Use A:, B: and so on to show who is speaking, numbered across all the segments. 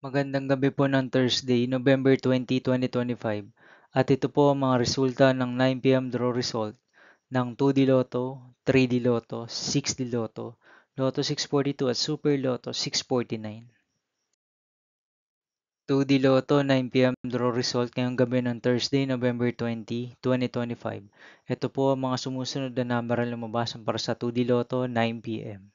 A: Magandang gabi po ng Thursday, November 20, 2025. At ito po ang mga resulta ng 9 p.m. draw result ng 2D Lotto, 3D Lotto, 6D Lotto, Lotto 642 at Super Lotto 649. 2D Lotto 9 p.m. draw result ngayong gabi ng Thursday, November 20, 2025. Ito po ang mga sumusunod na number na lumabasan para sa 2D Lotto 9 p.m.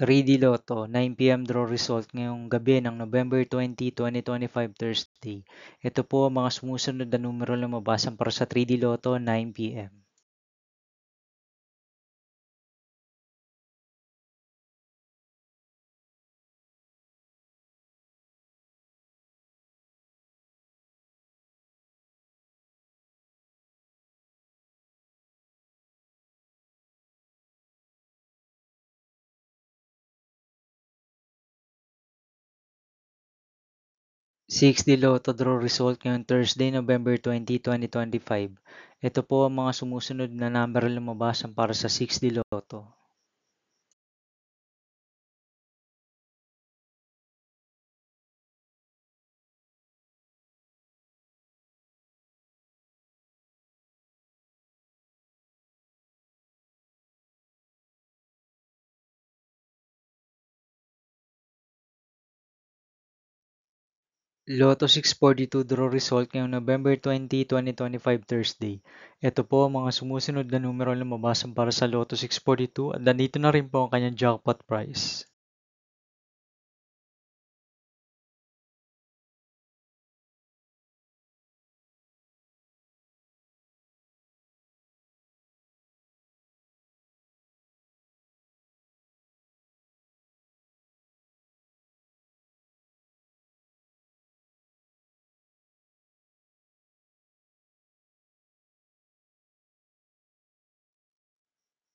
A: 3D Lotto 9 p.m. draw result ngayong gabi ng November 20, 2025 Thursday. Ito po ang mga sumusunod na numero na lumabasan para sa 3D Lotto 9 p.m. 6D Lotto draw result ngayong Thursday, November 20, 2025. Ito po ang mga sumusunod na number na lumabasan para sa 6D Lotto. 2 draw result ngayong November 20, 2025 Thursday. Ito po ang mga sumusunod na numero na lumabasan para sa Lotto 642 at nandito na rin po ang kanyang jackpot price.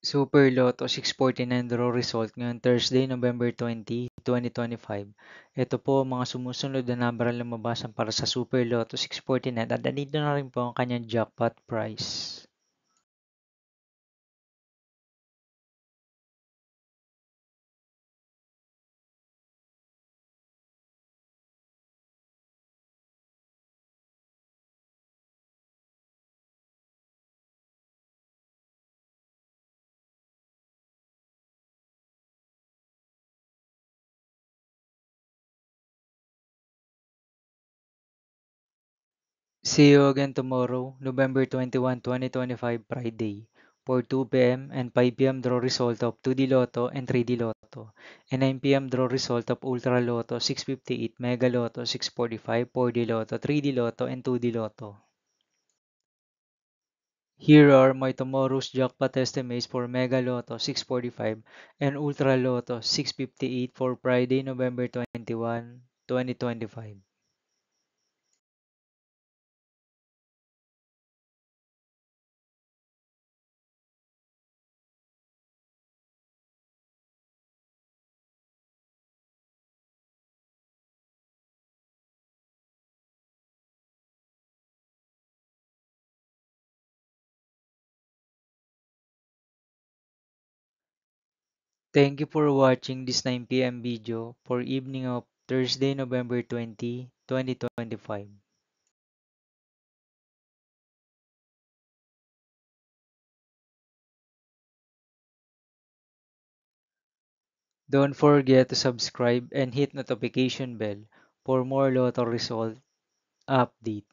A: Super Lotto 649 draw result ngayong Thursday, November 20, 2025. Ito po ang mga sumusunod na number na lumabasan para sa Super Lotto 649 at nandito na rin po ang kanyang jackpot price. See you again tomorrow, November 21, 2025, Friday, for 2 p.m. and 5 p.m. draw result of 2D Lotto and 3D Lotto, and 9 p.m. draw result of Ultra Lotto 658, Mega Lotto 645, 4D Lotto, 3D Lotto, and 2D Lotto. Here are my tomorrow's jackpot estimates for Mega Lotto 645 and Ultra Lotto 658 for Friday, November 21, 2025. Thank you for watching this 9 p.m. video for evening of Thursday, November 20, 2025. Don't forget to subscribe and hit notification bell for more Lotto result update.